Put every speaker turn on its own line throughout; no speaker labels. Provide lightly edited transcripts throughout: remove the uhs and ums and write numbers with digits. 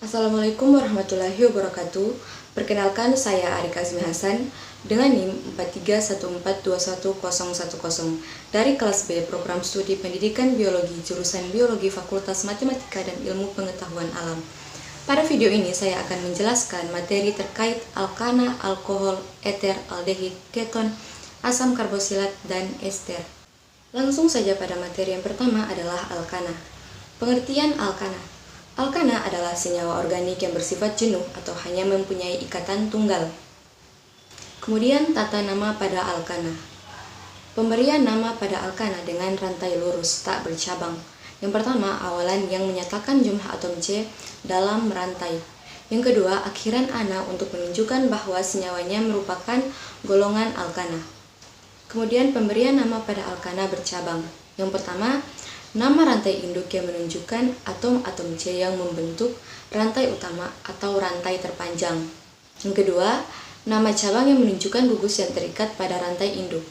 Assalamualaikum warahmatullahi wabarakatuh. Perkenalkan, saya Arik Azmi Hasan dengan NIM 4314211010 dari kelas B Program Studi Pendidikan Biologi jurusan Biologi Fakultas Matematika dan Ilmu Pengetahuan Alam. Pada video ini saya akan menjelaskan materi terkait alkana, alkohol, eter, aldehid, keton, asam karboksilat, dan ester. Langsung saja pada materi yang pertama adalah alkana. Pengertian alkana. Alkana adalah senyawa organik yang bersifat jenuh atau hanya mempunyai ikatan tunggal. Kemudian tata nama pada alkana. Pemberian nama pada alkana dengan rantai lurus tak bercabang. Yang pertama, awalan yang menyatakan jumlah atom C dalam rantai. Yang kedua, akhiran ana untuk menunjukkan bahwa senyawanya merupakan golongan alkana. Kemudian pemberian nama pada alkana bercabang. Yang pertama, nama rantai induk yang menunjukkan atom-atom C yang membentuk rantai utama atau rantai terpanjang. Yang kedua, nama cabang yang menunjukkan gugus yang terikat pada rantai induk.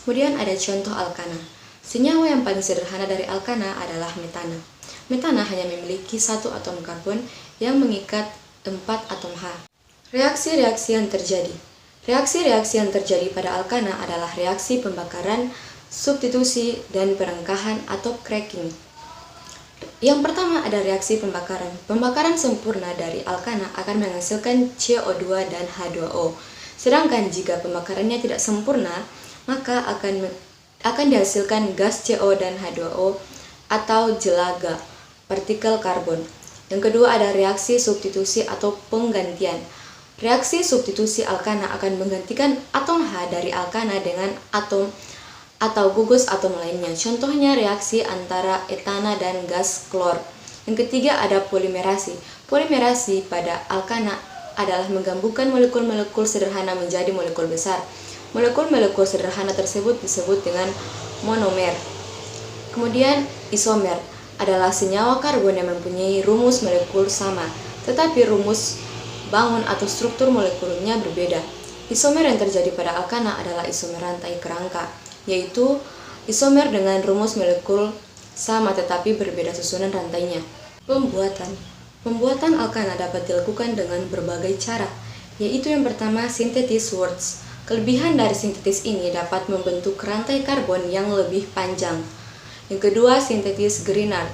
Kemudian ada contoh alkana. Senyawa yang paling sederhana dari alkana adalah metana. Metana hanya memiliki satu atom karbon yang mengikat 4 atom H. Reaksi-reaksi yang terjadi. Reaksi-reaksi yang terjadi pada alkana adalah reaksi pembakaran, substitusi, dan perengkahan atau cracking. Yang pertama ada reaksi pembakaran. Pembakaran sempurna dari alkana akan menghasilkan CO2 dan H2O. Sedangkan jika pembakarannya tidak sempurna, maka akan dihasilkan gas CO dan H2O atau jelaga, partikel karbon. Yang kedua ada reaksi substitusi atau penggantian. Reaksi substitusi alkana akan menggantikan atom H dari alkana dengan atom atau gugus atom lainnya. Contohnya reaksi antara etana dan gas klor. Yang ketiga ada polimerasi. Polimerasi pada alkana adalah menggabungkan molekul-molekul sederhana menjadi molekul besar. Molekul-molekul sederhana tersebut disebut dengan monomer. Kemudian isomer adalah senyawa karbon yang mempunyai rumus molekul sama, tetapi rumus bangun atau struktur molekulnya berbeda. Isomer yang terjadi pada alkana adalah isomer rantai kerangka, yaitu isomer dengan rumus molekul sama tetapi berbeda susunan rantainya. Pembuatan alkana dapat dilakukan dengan berbagai cara, yaitu yang pertama sintetis Wurtz. Kelebihan dari sintetis ini dapat membentuk rantai karbon yang lebih panjang. Yang kedua, sintetis Grignard.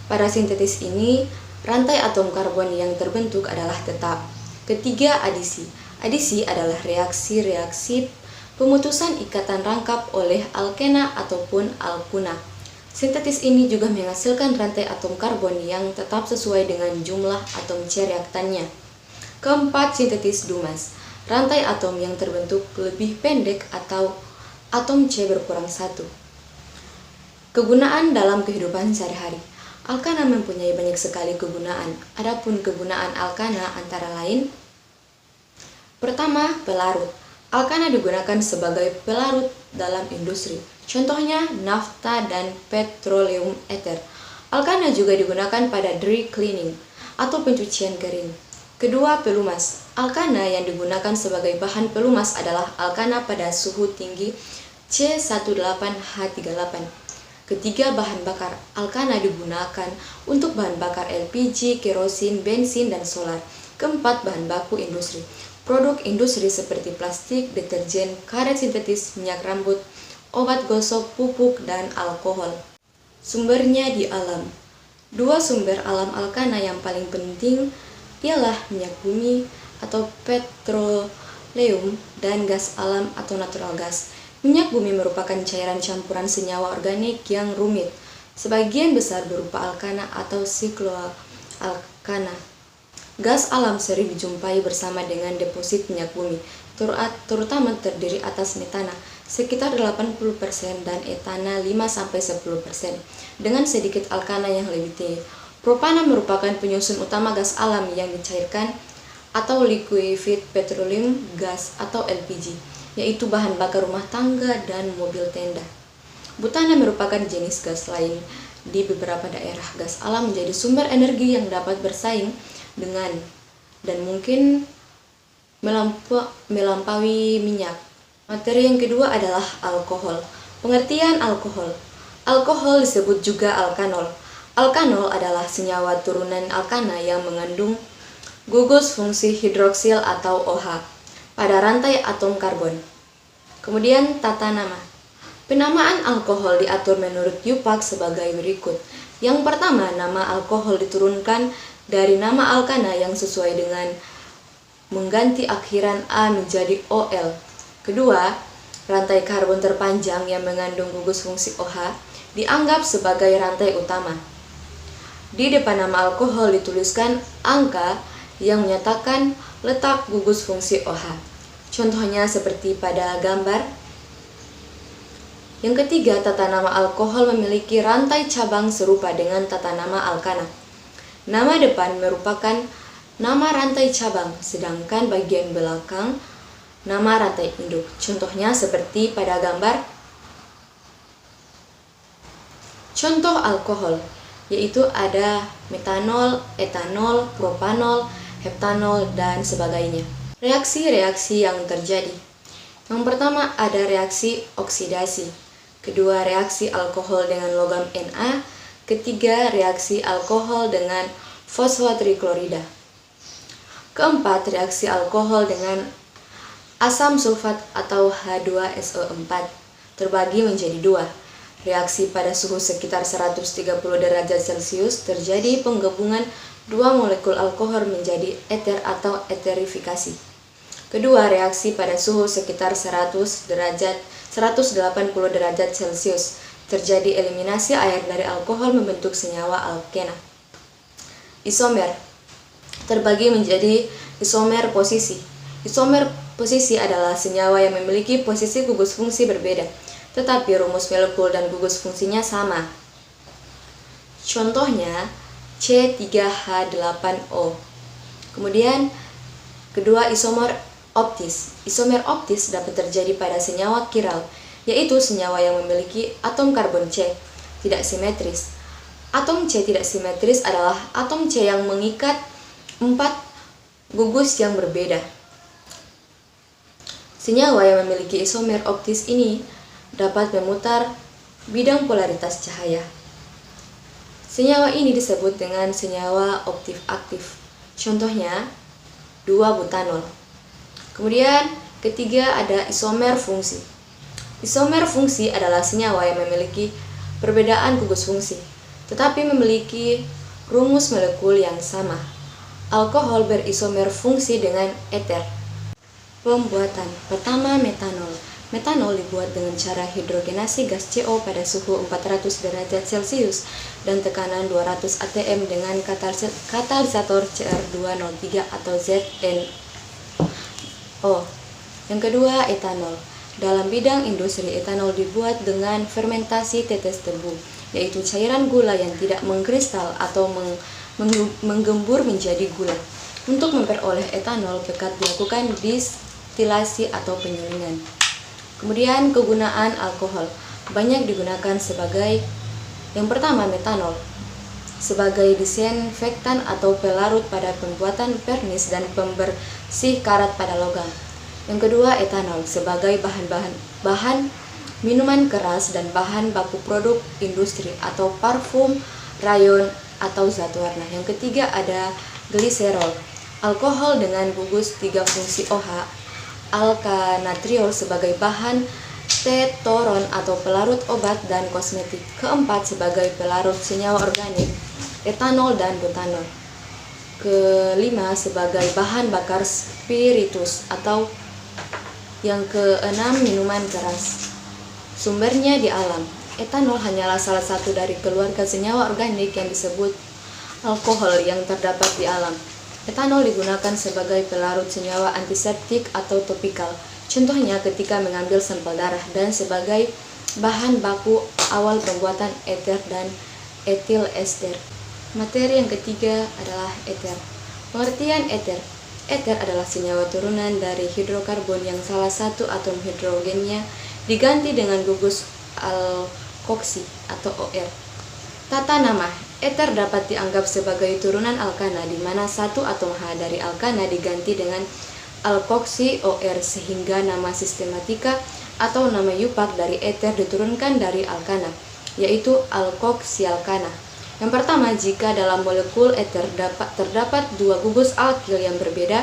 Pada sintetis ini, rantai atom karbon yang terbentuk adalah tetap. Ketiga, adisi. Adisi adalah reaksi-reaksi pemutusan ikatan rangkap oleh alkena ataupun alkuna. Sintetis ini juga menghasilkan rantai atom karbon yang tetap sesuai dengan jumlah atom C reaktannya. Keempat, sintetis Dumas. Rantai atom yang terbentuk lebih pendek atau atom C berkurang 1. Kegunaan dalam kehidupan sehari-hari. Alkana mempunyai banyak sekali kegunaan. Adapun kegunaan alkana antara lain: pertama, pelarut. Alkana digunakan sebagai pelarut dalam industri. Contohnya nafta dan petroleum ether. Alkana juga digunakan pada dry cleaning atau pencucian kering. Kedua, pelumas. Alkana yang digunakan sebagai bahan pelumas adalah alkana pada suhu tinggi C18H38. Ketiga, bahan bakar. Alkana digunakan untuk bahan bakar LPG, kerosin, bensin, dan solar. Keempat, bahan baku industri. Produk industri seperti plastik, deterjen, karet sintetis, minyak rambut, obat gosok, pupuk, dan alkohol. Sumbernya di alam. Dua sumber alam alkana yang paling penting ialah minyak bumi atau petroleum dan gas alam atau natural gas. Minyak bumi merupakan cairan campuran senyawa organik yang rumit, sebagian besar berupa alkana atau sikloalkana. Gas alam sering dijumpai bersama dengan deposit minyak bumi, terutama terdiri atas metana sekitar 80% dan etana 5-10%, dengan sedikit alkana yang lebih tinggi. Propana merupakan penyusun utama gas alam yang dicairkan atau liquefied petroleum gas atau LPG, yaitu bahan bakar rumah tangga dan mobil tenda. Butana merupakan jenis gas lain. Di beberapa daerah, gas alam menjadi sumber energi yang dapat bersaing dengan dan mungkin melampaui minyak. Materi yang kedua adalah alkohol. Pengertian alkohol. Alkohol disebut juga alkanol. Alkanol adalah senyawa turunan alkana yang mengandung gugus fungsi hidroksil atau OH pada rantai atom karbon. Kemudian tata nama. Penamaan alkohol diatur menurut Yupak sebagai berikut. Yang pertama, nama alkohol diturunkan dari nama alkana yang sesuai dengan mengganti akhiran A menjadi OL. Kedua, rantai karbon terpanjang yang mengandung gugus fungsi OH dianggap sebagai rantai utama. Di depan nama alkohol dituliskan angka yang menyatakan letak gugus fungsi OH. Contohnya seperti pada gambar. Yang ketiga, tata nama alkohol memiliki rantai cabang serupa dengan tata nama alkana. Nama depan merupakan nama rantai cabang, sedangkan bagian belakang nama rantai induk. Contohnya seperti pada gambar. Contoh alkohol, yaitu ada metanol, etanol, propanol, heptanol, dan sebagainya. Reaksi-reaksi yang terjadi. Yang pertama ada reaksi oksidasi. Kedua, reaksi alkohol dengan logam Na. Ketiga, reaksi alkohol dengan fosfotriklorida. Keempat, reaksi alkohol dengan asam sulfat atau H2SO4 terbagi menjadi dua. Reaksi pada suhu sekitar 130 derajat Celcius terjadi penggabungan dua molekul alkohol menjadi eter atau eterifikasi. Kedua, reaksi pada suhu sekitar 180 derajat Celcius terjadi eliminasi air dari alkohol membentuk senyawa alkena. Isomer terbagi menjadi isomer posisi. Isomer posisi adalah senyawa yang memiliki posisi gugus fungsi berbeda, tetapi rumus molekul dan gugus fungsinya sama. Contohnya C3H8O. Kemudian kedua, isomer optis. Isomer optis dapat terjadi pada senyawa kiral, yaitu senyawa yang memiliki atom karbon C tidak simetris. Atom C tidak simetris adalah atom C yang mengikat 4 gugus yang berbeda. Senyawa yang memiliki isomer optis ini dapat memutar bidang polaritas cahaya. Senyawa ini disebut dengan senyawa optif aktif. Contohnya 2-butanol. Kemudian ketiga ada isomer fungsi. Isomer fungsi adalah senyawa yang memiliki perbedaan gugus fungsi, tetapi memiliki rumus molekul yang sama. Alkohol berisomer fungsi dengan eter. Pembuatan. Pertama, metanol. Metanol dibuat dengan cara hidrogenasi gas CO pada suhu 400 derajat Celcius dan tekanan 200 atm dengan katalisator Cr203 atau ZnO. Yang kedua, etanol. Dalam bidang industri, etanol dibuat dengan fermentasi tetes tebu, yaitu cairan gula yang tidak mengkristal atau menggembur menjadi gula. Untuk memperoleh etanol, pekat dilakukan distilasi atau penyulingan. Kemudian kegunaan alkohol banyak digunakan sebagai yang pertama, metanol sebagai disinfektan atau pelarut pada pembuatan vernis dan pembersih karat pada logam. Yang kedua, etanol sebagai bahan minuman keras dan bahan baku produk industri atau parfum, rayon, atau zat warna. Yang ketiga ada gliserol, alkohol dengan gugus 3 fungsi OH, alkanatriol sebagai bahan tetoron atau pelarut obat dan kosmetik. Keempat, sebagai pelarut senyawa organik, etanol dan butanol. Kelima, sebagai bahan bakar spiritus atau yang keenam, minuman keras. Sumbernya di alam. Etanol hanyalah salah satu dari keluarga senyawa organik yang disebut alkohol yang terdapat di alam. Etanol digunakan sebagai pelarut senyawa antiseptik atau topikal. Contohnya ketika mengambil sampel darah, dan sebagai bahan baku awal pembuatan eter dan etil ester. Materi yang ketiga adalah eter. Pengertian eter. Eter adalah senyawa turunan dari hidrokarbon yang salah satu atom hidrogennya diganti dengan gugus alkoksi atau OR. Tata nama. Eter dapat dianggap sebagai turunan alkana di mana satu atom H dari alkana diganti dengan alkoksi OR, sehingga nama sistematika atau nama Yupak dari eter diturunkan dari alkana, yaitu alkoksialkana. Yang pertama, jika dalam molekul eter terdapat dua gugus alkil yang berbeda,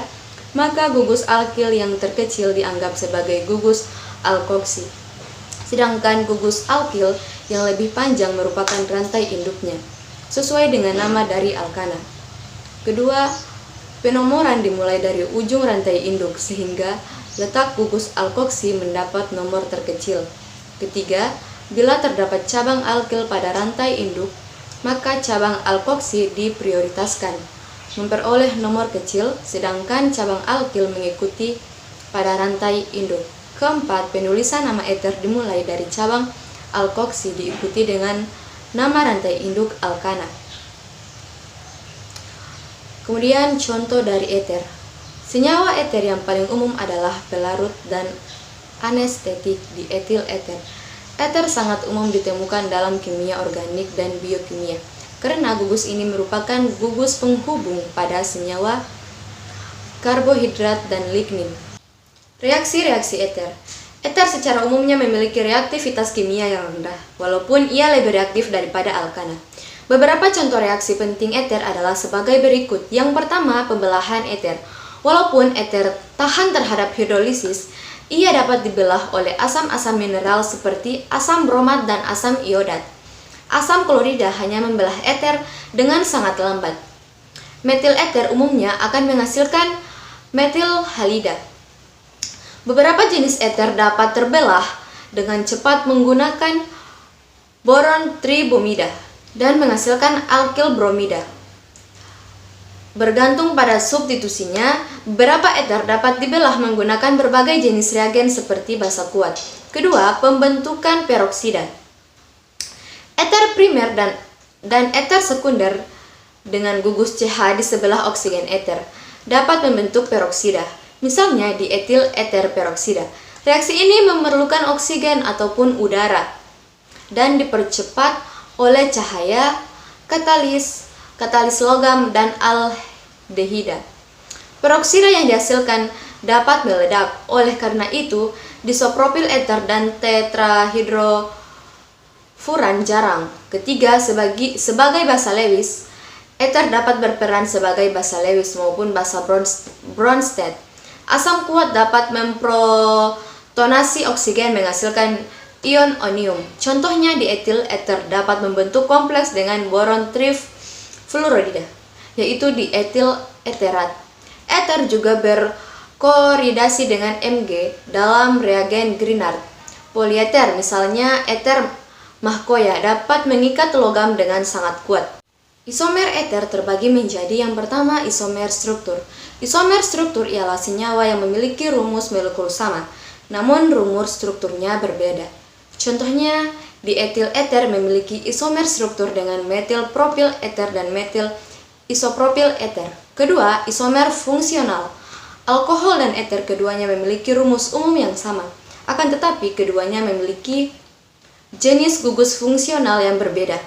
maka gugus alkil yang terkecil dianggap sebagai gugus alkoksi, sedangkan gugus alkil yang lebih panjang merupakan rantai induknya, sesuai dengan nama dari alkana. Kedua, penomoran dimulai dari ujung rantai induk sehingga letak gugus alkoksi mendapat nomor terkecil. Ketiga, bila terdapat cabang alkil pada rantai induk, maka cabang alkoksi diprioritaskan, memperoleh nomor kecil, sedangkan cabang alkil mengikuti pada rantai induk. Keempat, penulisan nama eter dimulai dari cabang alkoksi diikuti dengan nama rantai induk alkana. Kemudian contoh dari eter. Senyawa eter yang paling umum adalah pelarut dan anestetik di etil eter. Eter sangat umum ditemukan dalam kimia organik dan biokimia, karena gugus ini merupakan gugus penghubung pada senyawa, karbohidrat, dan lignin. Reaksi-reaksi eter. Eter secara umumnya memiliki reaktivitas kimia yang rendah, walaupun ia lebih reaktif daripada alkana. Beberapa contoh reaksi penting eter adalah sebagai berikut. Yang pertama, pembelahan eter. Walaupun eter tahan terhadap hidrolisis, ia dapat dibelah oleh asam-asam mineral seperti asam bromat dan asam iodat. Asam klorida hanya membelah eter dengan sangat lambat. Metil eter umumnya akan menghasilkan metil halida. Beberapa jenis eter dapat terbelah dengan cepat menggunakan boron tribomida dan menghasilkan alkil bromida. Bergantung pada substitusinya, beberapa eter dapat dibelah menggunakan berbagai jenis reagen seperti basa kuat. Kedua, pembentukan peroksida. Eter primer dan eter sekunder dengan gugus CH di sebelah oksigen eter dapat membentuk peroksida, misalnya di etil eter peroksida. Reaksi ini memerlukan oksigen ataupun udara dan dipercepat oleh cahaya, katalis logam, dan aldehida. Peroksida yang dihasilkan dapat meledak. Oleh karena itu, disopropil eter dan tetrahidrofuran jarang. Ketiga, sebagai basa Lewis, eter dapat berperan sebagai basa Lewis maupun basa Bronsted. Asam kuat dapat memprotonasi oksigen menghasilkan ion onium. Contohnya di etil eter dapat membentuk kompleks dengan boron trifluorida, yaitu di etil eterat. Eter juga berkoridasi dengan Mg dalam reagen Grignard. Polieter, misalnya eter mahkoya, dapat mengikat logam dengan sangat kuat. Isomer eter terbagi menjadi yang pertama, isomer struktur. Isomer struktur ialah senyawa yang memiliki rumus molekul sama, namun rumus strukturnya berbeda. Contohnya, di etil eter memiliki isomer struktur dengan metil propil eter dan metil isopropil eter. Kedua, isomer fungsional. Alkohol dan eter keduanya memiliki rumus umum yang sama, akan tetapi keduanya memiliki jenis gugus fungsional yang berbeda.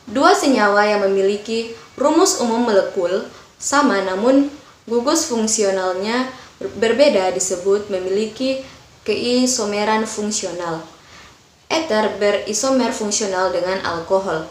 Dua senyawa yang memiliki rumus umum molekul sama namun gugus fungsionalnya berbeda disebut memiliki keisomeran fungsional. Eter berisomer fungsional dengan alkohol.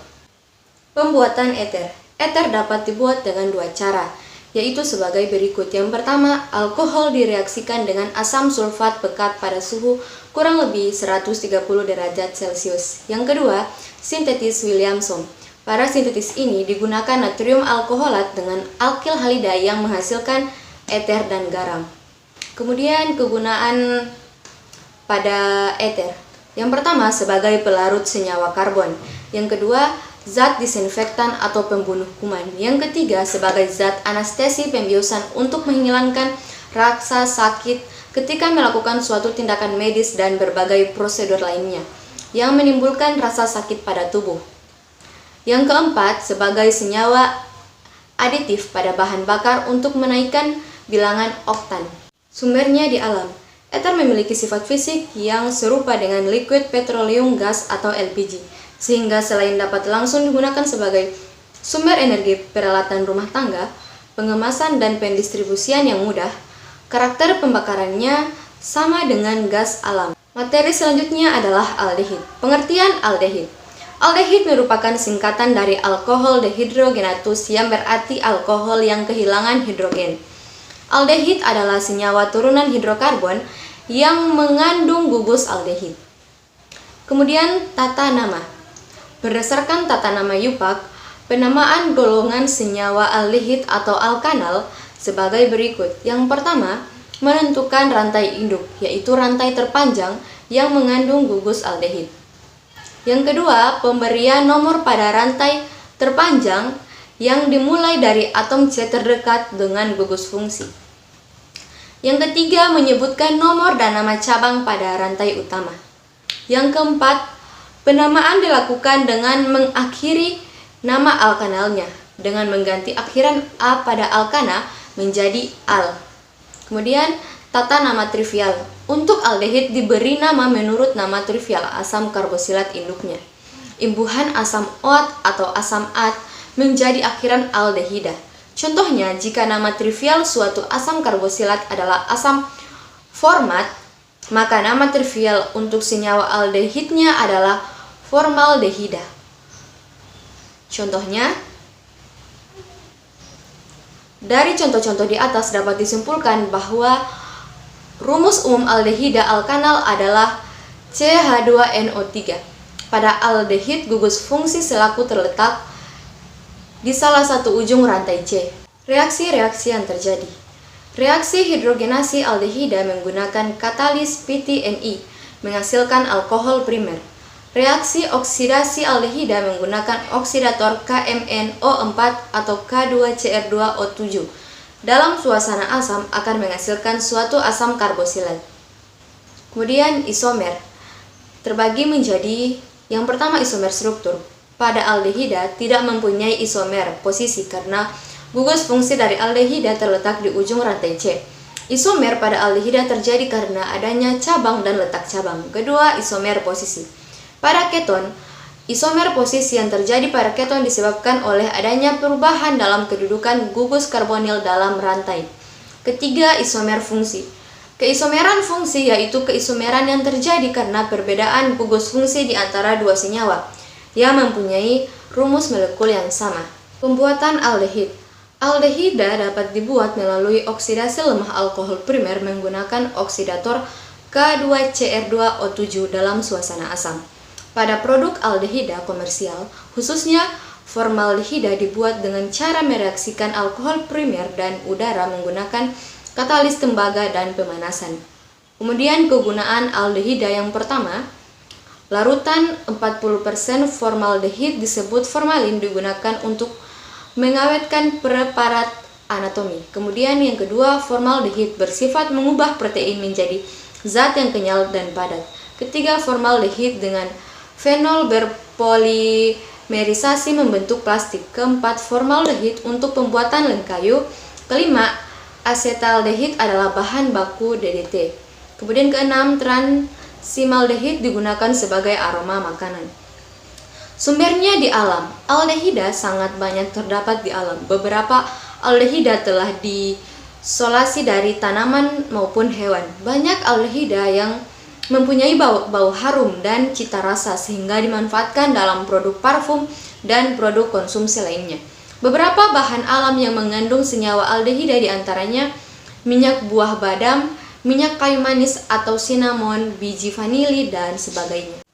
Pembuatan eter. Eter dapat dibuat dengan dua cara, yaitu sebagai berikut. Yang pertama, alkohol direaksikan dengan asam sulfat pekat pada suhu kurang lebih 130 derajat Celcius. Yang kedua, sintetis Williamson. Pada sintetis ini digunakan natrium alkoholat dengan alkil halida yang menghasilkan eter dan garam. Kemudian kegunaan pada eter. Yang pertama sebagai pelarut senyawa karbon. Yang kedua zat disinfektan atau pembunuh kuman. Yang ketiga sebagai zat anestesi pembiusan untuk menghilangkan rasa sakit ketika melakukan suatu tindakan medis dan berbagai prosedur lainnya yang menimbulkan rasa sakit pada tubuh. Yang keempat sebagai senyawa aditif pada bahan bakar untuk menaikkan bilangan oktan. Sumbernya di alam. Eter memiliki sifat fisik yang serupa dengan liquid petroleum gas atau LPG, sehingga selain dapat langsung digunakan sebagai sumber energi peralatan rumah tangga, pengemasan dan pendistribusian yang mudah, karakter pembakarannya sama dengan gas alam. Materi selanjutnya adalah aldehid. Pengertian aldehid. Aldehid merupakan singkatan dari alkohol dehidrogenatus yang berarti alkohol yang kehilangan hidrogen. Aldehid adalah senyawa turunan hidrokarbon yang mengandung gugus aldehid. Kemudian tata nama. Berdasarkan tata nama Yupak, penamaan golongan senyawa aldehid atau alkanal sebagai berikut. Yang pertama, menentukan rantai induk, yaitu rantai terpanjang yang mengandung gugus aldehid. Yang kedua, pemberian nomor pada rantai terpanjang yang dimulai dari atom C terdekat dengan gugus fungsi. Yang ketiga, menyebutkan nomor dan nama cabang pada rantai utama. Yang keempat, penamaan dilakukan dengan mengakhiri nama alkanalnya dengan mengganti akhiran A pada alkana menjadi al. Kemudian, tata nama trivial. Untuk aldehid diberi nama menurut nama trivial asam karbosilat induknya. Imbuhan asam OAT atau asam AT menjadi akhiran aldehida. Contohnya, jika nama trivial suatu asam karbosilat adalah asam format, maka nama trivial untuk senyawa aldehidnya adalah formaldehida. Contohnya, dari contoh-contoh di atas dapat disimpulkan bahwa rumus umum aldehida alkanal adalah CH2NO3. Pada aldehid, gugus fungsi selaku terletak di salah satu ujung rantai C. Reaksi-reaksi yang terjadi. Reaksi hidrogenasi aldehida menggunakan katalis PTNI menghasilkan alkohol primer. Reaksi oksidasi aldehida menggunakan oksidator KMnO4 atau K2Cr2O7. Dalam suasana asam akan menghasilkan suatu asam karbosilat. Kemudian isomer terbagi menjadi yang pertama isomer struktur. Pada aldehida tidak mempunyai isomer posisi karena gugus fungsi dari aldehida terletak di ujung rantai C. Isomer pada aldehida terjadi karena adanya cabang dan letak cabang. Kedua, isomer posisi. Pada keton, isomer posisi yang terjadi pada keton disebabkan oleh adanya perubahan dalam kedudukan gugus karbonil dalam rantai. Ketiga, isomer fungsi. Keisomeran fungsi yaitu keisomeran yang terjadi karena perbedaan gugus fungsi di antara dua senyawa yang mempunyai rumus molekul yang sama. Pembuatan aldehid. Aldehida dapat dibuat melalui oksidasi lemah alkohol primer menggunakan oksidator K2Cr2O7 dalam suasana asam. Pada produk aldehida komersial, khususnya formaldehida dibuat dengan cara mereaksikan alkohol primer dan udara menggunakan katalis tembaga dan pemanasan. Kemudian kegunaan aldehida yang pertama, larutan 40% formaldehid disebut formalin digunakan untuk mengawetkan preparat anatomi. Kemudian yang kedua, formaldehid bersifat mengubah protein menjadi zat yang kenyal dan padat. Ketiga, formaldehid dengan fenol berpolimerisasi membentuk plastik. Keempat, formaldehid untuk pembuatan lem kayu. Kelima, asetaldehid adalah bahan baku DDT. Kemudian keenam, transimaldehid digunakan sebagai aroma makanan. Sumbernya di alam. Aldehida sangat banyak terdapat di alam. Beberapa aldehida telah diisolasi dari tanaman maupun hewan. Banyak aldehida yang mempunyai bau harum dan cita rasa sehingga dimanfaatkan dalam produk parfum dan produk konsumsi lainnya. Beberapa bahan alam yang mengandung senyawa aldehida diantaranya minyak buah badam, minyak kayu manis atau cinnamon, biji vanili, dan sebagainya.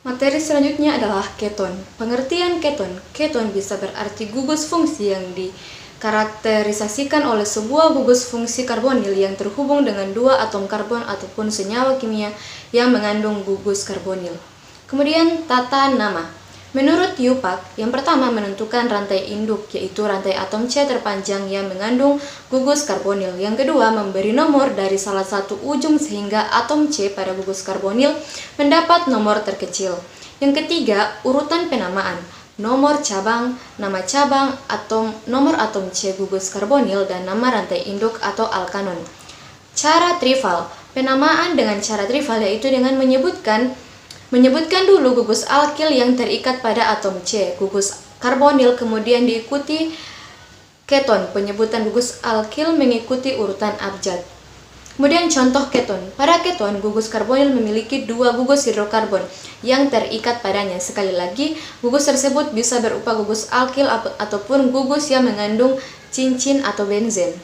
Materi selanjutnya adalah keton. Pengertian keton. Keton bisa berarti gugus fungsi yang dikarakterisasikan oleh sebuah gugus fungsi karbonil yang terhubung dengan dua atom karbon ataupun senyawa kimia yang mengandung gugus karbonil. Kemudian tata nama. Menurut Yupak, yang pertama menentukan rantai induk, yaitu rantai atom C terpanjang yang mengandung gugus karbonil. Yang kedua, memberi nomor dari salah satu ujung sehingga atom C pada gugus karbonil mendapat nomor terkecil. Yang ketiga, urutan penamaan. Nomor cabang, nama cabang, nomor atom C gugus karbonil, dan nama rantai induk atau alkanon. Cara trivial. Penamaan dengan cara trivial yaitu dengan menyebutkan dulu gugus alkil yang terikat pada atom C, gugus karbonil, kemudian diikuti keton. Penyebutan gugus alkil mengikuti urutan abjad. Kemudian contoh keton. Pada keton, gugus karbonil memiliki dua gugus hidrokarbon yang terikat padanya. Sekali lagi, gugus tersebut bisa berupa gugus alkil ataupun gugus yang mengandung cincin atau benzen.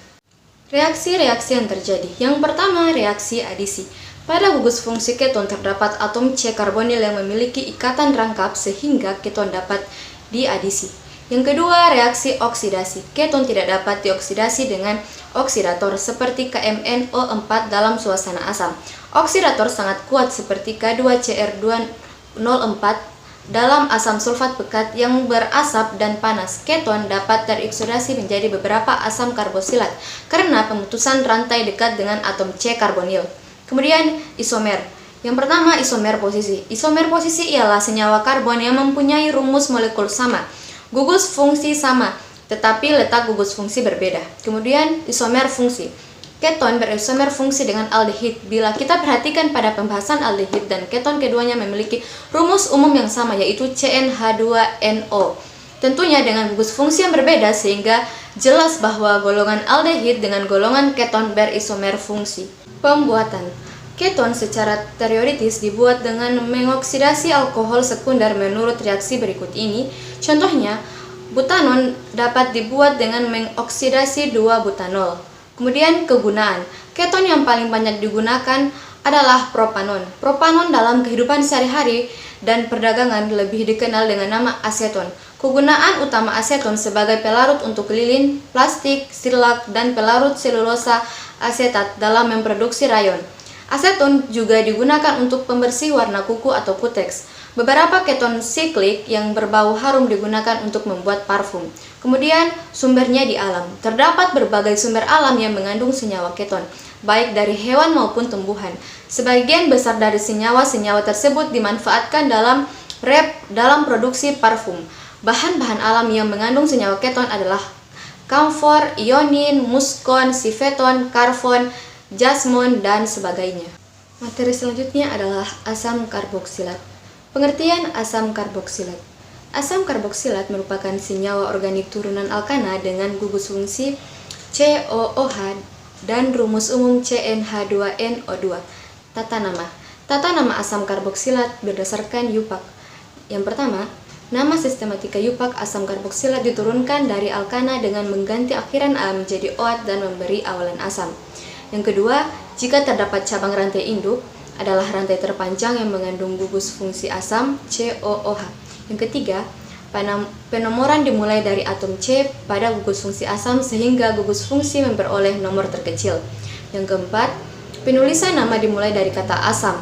Reaksi-reaksi yang terjadi. Yang pertama, reaksi adisi. Pada gugus fungsi keton terdapat atom C karbonil yang memiliki ikatan rangkap sehingga keton dapat diadisi. Yang kedua, reaksi oksidasi. Keton tidak dapat dioksidasi dengan oksidator seperti KMnO4 dalam suasana asam. Oksidator sangat kuat seperti K2Cr204 dalam asam sulfat pekat yang berasap dan panas. Keton dapat teroksidasi menjadi beberapa asam karboksilat karena pemutusan rantai dekat dengan atom C karbonil. Kemudian isomer. Yang pertama, isomer posisi. Isomer posisi ialah senyawa karbon yang mempunyai rumus molekul sama, gugus fungsi sama, tetapi letak gugus fungsi berbeda. Kemudian isomer fungsi. Keton berisomer fungsi dengan aldehid. Bila kita perhatikan pada pembahasan aldehid dan keton, keduanya memiliki rumus umum yang sama, yaitu CnH2NO. Tentunya dengan gugus fungsi yang berbeda sehingga jelas bahwa golongan aldehid dengan golongan keton berisomer fungsi. Pembuatan. Keton secara teoritis dibuat dengan mengoksidasi alkohol sekunder menurut reaksi berikut ini. Contohnya, butanon dapat dibuat dengan mengoksidasi 2-butanol. Kemudian kegunaan. Keton yang paling banyak digunakan adalah propanon. Propanon dalam kehidupan sehari-hari dan perdagangan lebih dikenal dengan nama aseton. Kegunaan utama aseton sebagai pelarut untuk lilin, plastik, sirlak, dan pelarut selulosa asetat dalam memproduksi rayon. Aseton juga digunakan untuk pembersih warna kuku atau kuteks. Beberapa keton siklik yang berbau harum digunakan untuk membuat parfum. Kemudian sumbernya di alam. Terdapat berbagai sumber alam yang mengandung senyawa keton, baik dari hewan maupun tumbuhan. Sebagian besar dari senyawa-senyawa tersebut dimanfaatkan dalam produksi parfum. Bahan-bahan alam yang mengandung senyawa keton adalah kamfor, ionin, muskon, sifeton, karbon, jasmon, dan sebagainya. Materi selanjutnya adalah asam karboksilat. Pengertian asam karboksilat. Asam karboksilat merupakan senyawa organik turunan alkana dengan gugus fungsi COOH dan rumus umum CnH2NO2. Tata nama. Tata nama asam karboksilat berdasarkan Yupak. Yang pertama, nama sistematika Yupak asam karboksilat diturunkan dari alkana dengan mengganti akhiran A menjadi OAT dan memberi awalan asam. Yang kedua, jika terdapat cabang rantai induk, adalah rantai terpanjang yang mengandung gugus fungsi asam COOH. Yang ketiga, penomoran dimulai dari atom C pada gugus fungsi asam sehingga gugus fungsi memperoleh nomor terkecil. Yang keempat, penulisan nama dimulai dari kata asam,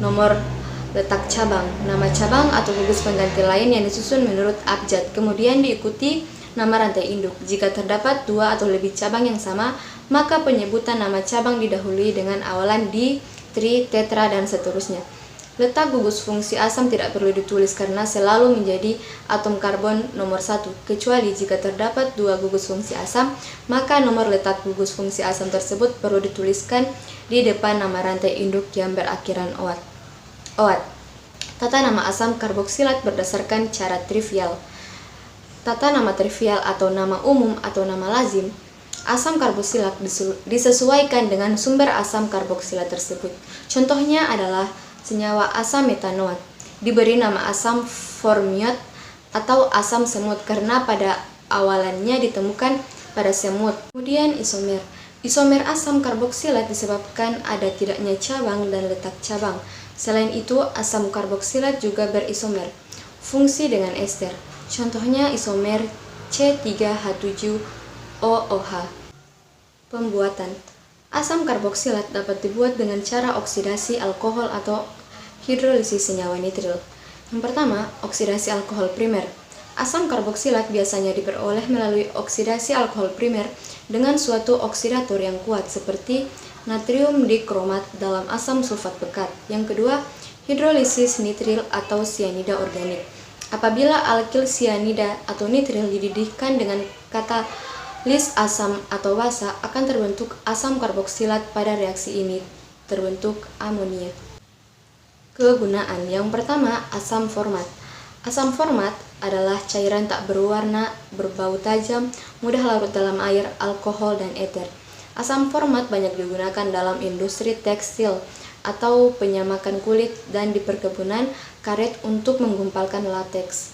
nomor letak cabang, nama cabang atau gugus pengganti lain yang disusun menurut abjad, kemudian diikuti nama rantai induk. Jika terdapat dua atau lebih cabang yang sama, maka penyebutan nama cabang didahului dengan awalan di, tri, tetra, dan seterusnya. Letak gugus fungsi asam tidak perlu ditulis karena selalu menjadi atom karbon nomor 1, kecuali jika terdapat dua gugus fungsi asam, maka nomor letak gugus fungsi asam tersebut perlu dituliskan di depan nama rantai induk yang berakhiran OAT. Tata nama asam karboksilat berdasarkan cara trivial. Tata nama trivial atau nama umum atau nama lazim. Asam karboksilat disesuaikan dengan sumber asam karboksilat tersebut. Contohnya adalah senyawa asam metanoat, diberi nama asam formiat atau asam semut karena pada awalannya ditemukan pada semut. Kemudian isomer. Isomer asam karboksilat disebabkan ada tidaknya cabang dan letak cabang. Selain itu, asam karboksilat juga berisomer fungsi dengan ester. Contohnya isomer C3H7OOH. Pembuatan. Asam karboksilat dapat dibuat dengan cara oksidasi alkohol atau hidrolisis senyawa nitril. Yang pertama, oksidasi alkohol primer. Asam karboksilat biasanya diperoleh melalui oksidasi alkohol primer dengan suatu oksidator yang kuat seperti natrium dikromat dalam asam sulfat pekat. Yang kedua, hidrolisis nitril atau sianida organik. Apabila alkil sianida atau nitril dididihkan dengan katalis asam atau basa, akan terbentuk asam karboksilat. Pada reaksi ini terbentuk amonia. Kegunaan. Yang pertama, asam format. Asam format adalah cairan tak berwarna, berbau tajam, mudah larut dalam air, alkohol, dan eter. Asam format banyak digunakan dalam industri tekstil atau penyamakan kulit dan di perkebunan karet untuk menggumpalkan lateks.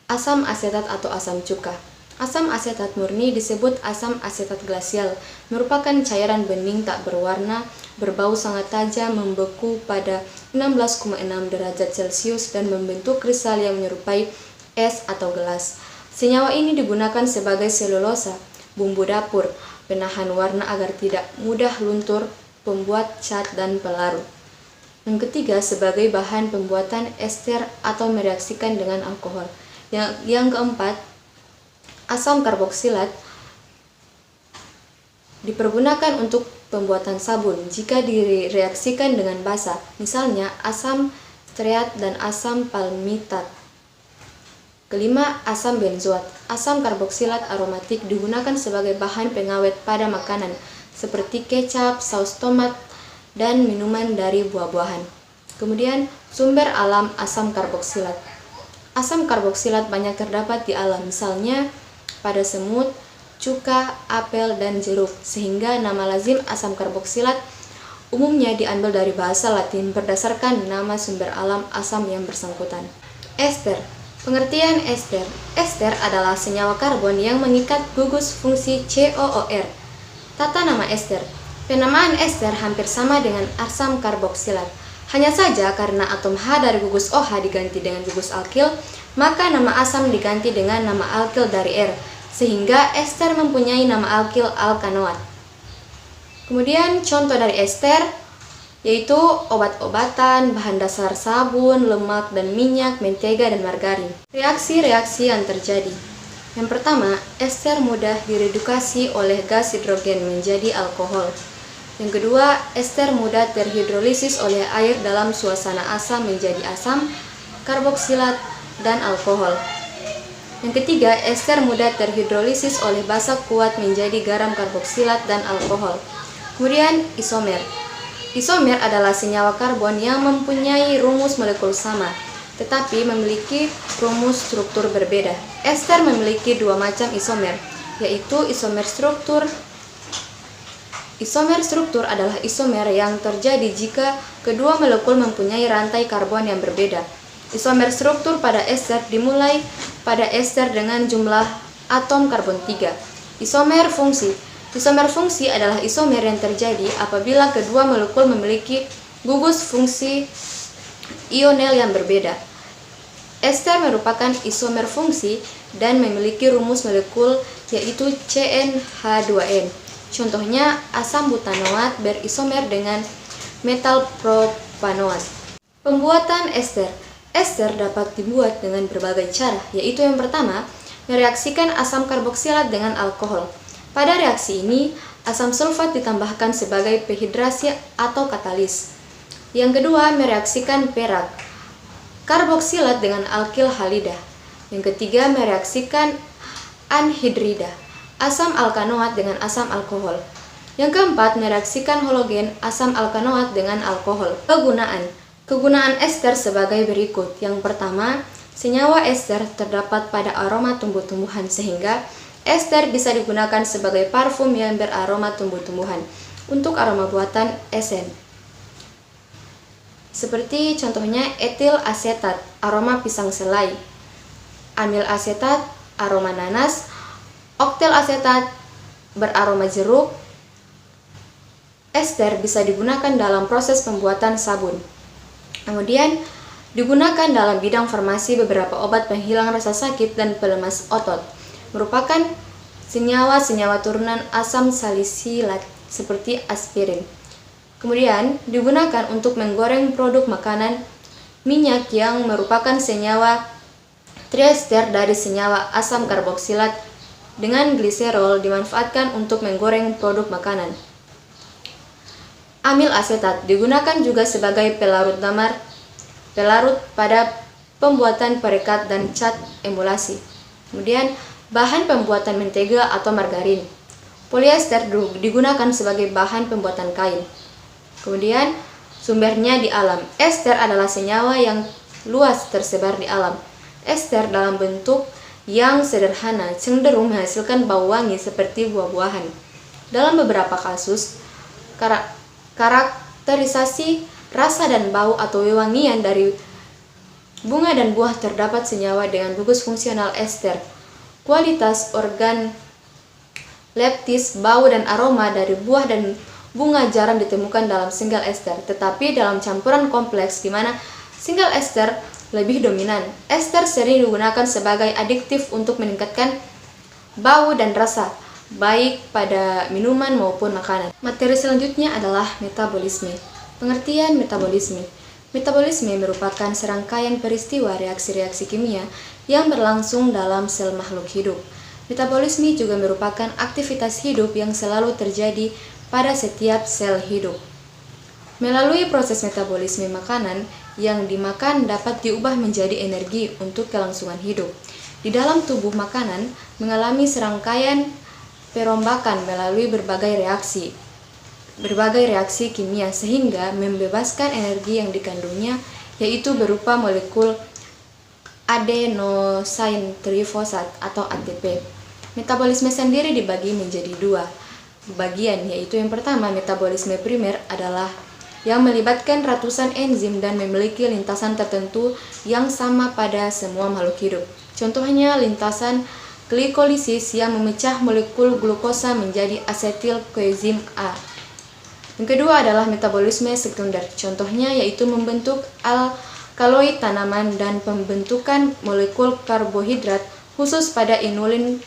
Asam asetat atau asam cuka. Asam asetat murni disebut asam asetat glasial, merupakan cairan bening tak berwarna, berbau sangat tajam, membeku pada 16,6 derajat Celcius dan membentuk kristal yang menyerupai es atau gelas. Senyawa ini digunakan sebagai selulosa, bumbu dapur, penahan warna agar tidak mudah luntur, pembuat cat dan pelarut. Yang ketiga, sebagai bahan pembuatan ester atau mereaksikan dengan alkohol. Yang keempat, asam karboksilat dipergunakan untuk pembuatan sabun jika direaksikan dengan basa, misalnya asam stearat dan asam palmitat. Kelima, asam benzoat. Asam karboksilat aromatik digunakan sebagai bahan pengawet pada makanan seperti kecap, saus tomat, dan minuman dari buah-buahan. Kemudian, sumber alam asam karboksilat. Asam karboksilat banyak terdapat di alam, misalnya pada semut, cuka, apel, dan jeruk, sehingga nama lazim asam karboksilat umumnya diambil dari bahasa Latin berdasarkan nama sumber alam asam yang bersangkutan. Ester. Pengertian ester. Ester adalah senyawa karbon yang mengikat gugus fungsi COOR. Tata nama ester. Penamaan ester hampir sama dengan asam karboksilat. Hanya saja karena atom H dari gugus OH diganti dengan gugus alkil, maka nama asam diganti dengan nama alkil dari R, sehingga ester mempunyai nama alkil alkanoat. Kemudian contoh dari ester yaitu obat-obatan, bahan dasar sabun, lemak dan minyak, mentega dan margarin. Reaksi-reaksi yang terjadi. Yang pertama, ester mudah diredukasi oleh gas hidrogen menjadi alkohol. Yang kedua, ester mudah terhidrolisis oleh air dalam suasana asam menjadi asam, karboksilat, dan alkohol. Yang ketiga, ester mudah terhidrolisis oleh basa kuat menjadi garam karboksilat dan alkohol. Kemudian, isomer. Isomer adalah senyawa karbon yang mempunyai rumus molekul sama, tetapi memiliki rumus struktur berbeda. Ester memiliki dua macam isomer, yaitu isomer struktur. Isomer struktur adalah isomer yang terjadi jika kedua molekul mempunyai rantai karbon yang berbeda. Isomer struktur pada ester dimulai pada ester dengan jumlah atom karbon 3. Isomer fungsi. Isomer fungsi adalah isomer yang terjadi apabila kedua molekul memiliki gugus fungsi ionel yang berbeda. Ester merupakan isomer fungsi dan memiliki rumus molekul yaitu CnH2n. Contohnya, asam butanoat berisomer dengan metal propanoat. Pembuatan ester. Ester dapat dibuat dengan berbagai cara, yaitu yang pertama, mereaksikan asam karboksilat dengan alkohol. Pada reaksi ini, asam sulfat ditambahkan sebagai pehidrasi atau katalis. Yang kedua, mereaksikan perak karboksilat dengan alkil halida. Yang ketiga, mereaksikan anhidrida, asam alkanoat dengan asam alkohol. Yang keempat, mereaksikan halogen asam alkanoat dengan alkohol. Kegunaan ester sebagai berikut. Yang pertama, senyawa ester terdapat pada aroma tumbuh-tumbuhan sehingga ester bisa digunakan sebagai parfum yang beraroma tumbuh-tumbuhan untuk aroma buatan esen. Seperti contohnya etil asetat, aroma pisang selai, amil asetat, aroma nanas, oktil asetat, beraroma jeruk. Ester bisa digunakan dalam proses pembuatan sabun. Kemudian digunakan dalam bidang farmasi beberapa obat penghilang rasa sakit dan pelemas otot. Merupakan senyawa-senyawa turunan asam salisilat seperti aspirin. Kemudian digunakan untuk menggoreng produk makanan, minyak yang merupakan senyawa triester dari senyawa asam karboksilat dengan gliserol dimanfaatkan untuk menggoreng produk makanan. Amil asetat digunakan juga sebagai pelarut pada pembuatan perekat dan cat emulasi. Kemudian bahan pembuatan mentega atau margarin. Polyester digunakan sebagai bahan pembuatan kain. Kemudian sumbernya di alam. Ester adalah senyawa yang luas tersebar di alam. Ester dalam bentuk yang sederhana cenderung menghasilkan bau wangi seperti buah-buahan. Dalam beberapa kasus, karakterisasi rasa dan bau atau wewangian dari bunga dan buah terdapat senyawa dengan gugus fungsional ester. Kualitas organ leptis, bau dan aroma dari buah dan bunga jarang ditemukan dalam single ester, tetapi dalam campuran kompleks di mana single ester lebih dominan. Ester sering digunakan sebagai adiktif untuk meningkatkan bau dan rasa, baik pada minuman maupun makanan. Materi selanjutnya adalah metabolisme. Pengertian metabolisme. Metabolisme merupakan serangkaian peristiwa reaksi-reaksi kimia yang berlangsung dalam sel makhluk hidup. Metabolisme juga merupakan aktivitas hidup yang selalu terjadi pada setiap sel hidup. Melalui proses metabolisme, makanan yang dimakan dapat diubah menjadi energi untuk kelangsungan hidup. Di dalam tubuh makanan mengalami serangkaian perombakan melalui berbagai reaksi kimia sehingga membebaskan energi yang dikandungnya, yaitu berupa molekul adenosin trifosfat atau ATP. Metabolisme sendiri dibagi menjadi dua bagian, yaitu yang pertama, metabolisme primer adalah yang melibatkan ratusan enzim dan memiliki lintasan tertentu yang sama pada semua makhluk hidup. Contohnya lintasan glikolisis yang memecah molekul glukosa menjadi asetil koenzim A. Yang kedua adalah metabolisme sekunder. Contohnya yaitu membentuk alkaloid tanaman dan pembentukan molekul karbohidrat khusus pada inulin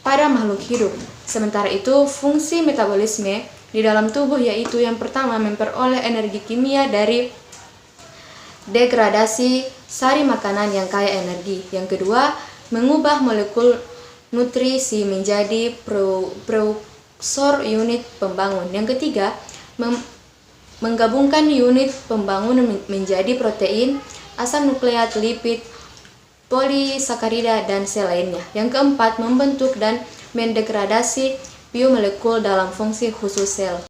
pada makhluk hidup. Sementara itu, fungsi metabolisme di dalam tubuh yaitu yang pertama memperoleh energi kimia dari degradasi sari makanan yang kaya energi. Yang kedua, mengubah molekul nutrisi menjadi prekursor unit pembangun. Yang ketiga, menggabungkan unit pembangun menjadi protein, asam nukleat, lipid, polisakarida, dan sel lainnya. Yang keempat, membentuk dan mendegradasi biomolekul dalam fungsi khusus sel.